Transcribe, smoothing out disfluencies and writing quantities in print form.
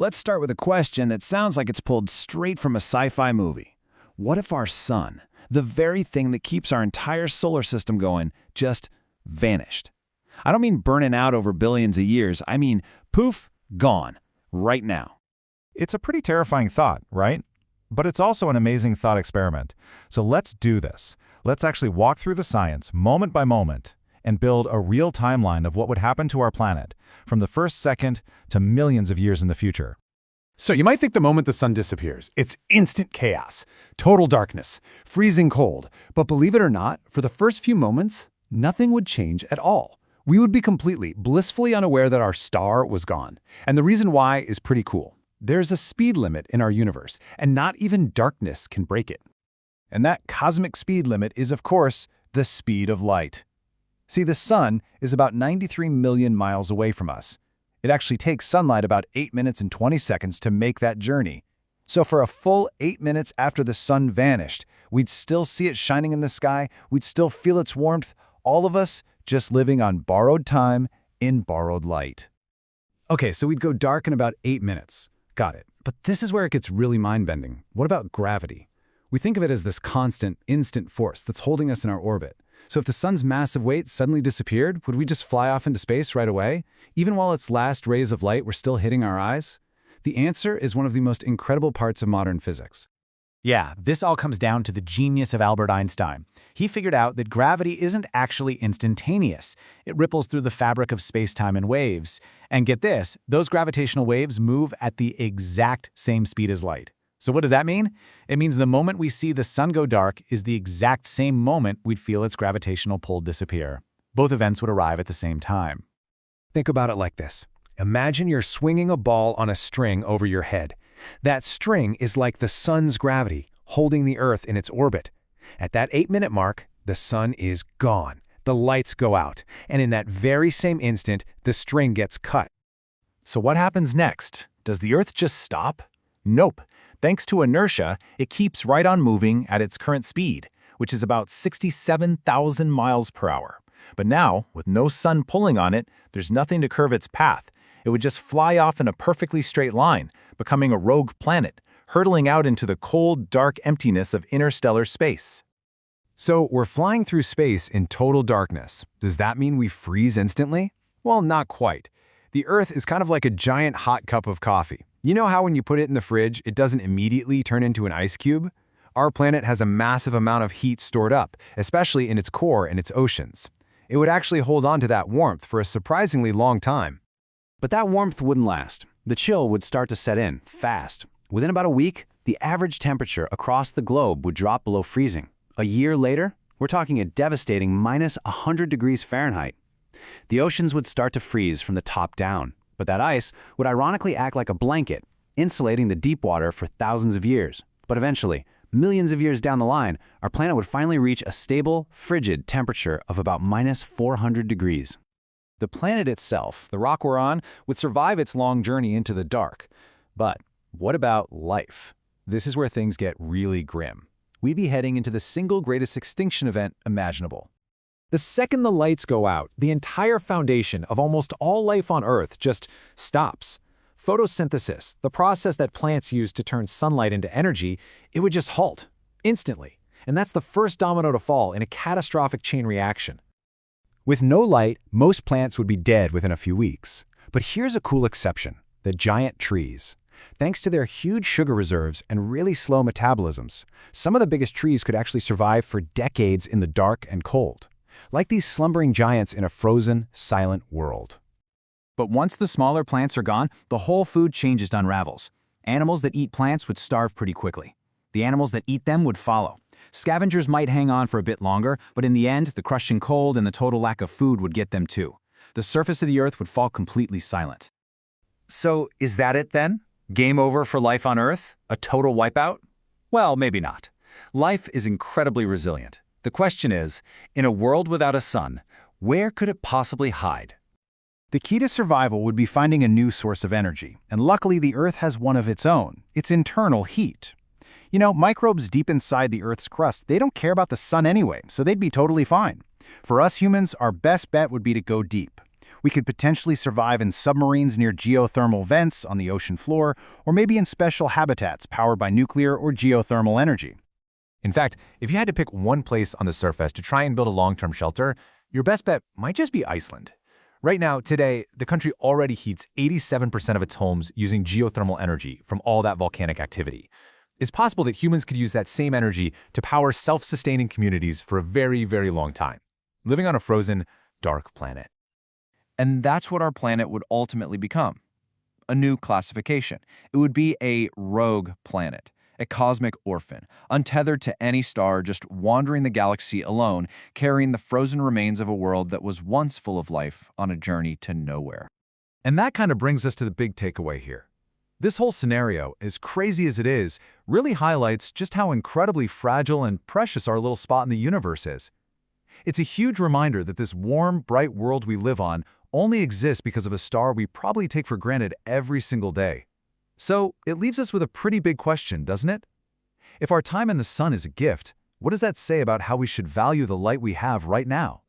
Let's start with a question that sounds like it's pulled straight from a sci-fi movie. What if our sun, the very thing that keeps our entire solar system going, just vanished? I don't mean burning out over billions of years. I mean, poof, gone, right now. It's a pretty terrifying thought, right? But it's also an amazing thought experiment. So let's do this. Let's actually walk through the science, moment by moment, and build a real timeline of what would happen to our planet, from the first second to millions of years in the future. So you might think the moment the sun disappears, it's instant chaos, total darkness, freezing cold. But believe it or not, for the first few moments, nothing would change at all. We would be completely, blissfully unaware that our star was gone. And the reason why is pretty cool. There's a speed limit in our universe, and not even darkness can break it. And that cosmic speed limit is, of course, the speed of light. See, the sun is about 93 million miles away from us. It actually takes sunlight about 8 minutes and 20 seconds to make that journey. So for a full 8 minutes after the sun vanished, we'd still see it shining in the sky, we'd still feel its warmth, all of us just living on borrowed time in borrowed light. Okay, so we'd go dark in about 8 minutes. Got it. But this is where it gets really mind-bending. What about gravity? We think of it as this constant, instant force that's holding us in our orbit. So if the sun's massive weight suddenly disappeared, would we just fly off into space right away, even while its last rays of light were still hitting our eyes? The answer is one of the most incredible parts of modern physics. Yeah, this all comes down to the genius of Albert Einstein. He figured out that gravity isn't actually instantaneous. It ripples through the fabric of space-time in waves. And get this, those gravitational waves move at the exact same speed as light. So what does that mean? It means the moment we see the sun go dark is the exact same moment we'd feel its gravitational pull disappear. Both events would arrive at the same time. Think about it like this. Imagine you're swinging a ball on a string over your head. That string is like the sun's gravity, holding the Earth in its orbit. At that 8-minute mark, the sun is gone. The lights go out, and in that very same instant, the string gets cut. So what happens next? Does the Earth just stop? Nope. Thanks to inertia, it keeps right on moving at its current speed, which is about 67,000 miles per hour. But now, with no sun pulling on it, there's nothing to curve its path. It would just fly off in a perfectly straight line, becoming a rogue planet, hurtling out into the cold, dark emptiness of interstellar space. So we're flying through space in total darkness. Does that mean we freeze instantly? Well, not quite. The Earth is kind of like a giant hot cup of coffee. You know how when you put it in the fridge, it doesn't immediately turn into an ice cube? Our planet has a massive amount of heat stored up, especially in its core and its oceans. It would actually hold on to that warmth for a surprisingly long time. But that warmth wouldn't last. The chill would start to set in, fast. Within about a week, the average temperature across the globe would drop below freezing. A year later, we're talking a devastating minus 100 degrees Fahrenheit. The oceans would start to freeze from the top down, but that ice would ironically act like a blanket, insulating the deep water for thousands of years. But eventually, millions of years down the line, our planet would finally reach a stable, frigid temperature of about minus 400 degrees. The planet itself, the rock we're on, would survive its long journey into the dark. But what about life? This is where things get really grim. We'd be heading into the single greatest extinction event imaginable. The second the lights go out, the entire foundation of almost all life on Earth just stops. Photosynthesis, the process that plants use to turn sunlight into energy, it would just halt, instantly. And that's the first domino to fall in a catastrophic chain reaction. With no light, most plants would be dead within a few weeks. But here's a cool exception: the giant trees. Thanks to their huge sugar reserves and really slow metabolisms, some of the biggest trees could actually survive for decades in the dark and cold, like these slumbering giants in a frozen, silent world. But once the smaller plants are gone, the whole food chain just unravels. Animals that eat plants would starve pretty quickly. The animals that eat them would follow. Scavengers might hang on for a bit longer, but in the end, the crushing cold and the total lack of food would get them too. The surface of the Earth would fall completely silent. So, is that it then? Game over for life on Earth? A total wipeout? Well, maybe not. Life is incredibly resilient. The question is, in a world without a sun, where could it possibly hide? The key to survival would be finding a new source of energy, and luckily the Earth has one of its own: its internal heat. You know, microbes deep inside the Earth's crust, they don't care about the sun anyway, so they'd be totally fine. For us humans, our best bet would be to go deep. We could potentially survive in submarines near geothermal vents on the ocean floor, or maybe in special habitats powered by nuclear or geothermal energy. In fact, if you had to pick one place on the surface to try and build a long-term shelter, your best bet might just be Iceland. Right now, today, the country already heats 87% of its homes using geothermal energy from all that volcanic activity. It's possible that humans could use that same energy to power self-sustaining communities for a very, very long time, living on a frozen, dark planet. And that's what our planet would ultimately become. A new classification. It would be a rogue planet, a cosmic orphan, untethered to any star, just wandering the galaxy alone, carrying the frozen remains of a world that was once full of life on a journey to nowhere. And that kind of brings us to the big takeaway here. This whole scenario, as crazy as it is, really highlights just how incredibly fragile and precious our little spot in the universe is. It's a huge reminder that this warm, bright world we live on only exists because of a star we probably take for granted every single day. So, it leaves us with a pretty big question, doesn't it? If our time in the sun is a gift, what does that say about how we should value the light we have right now?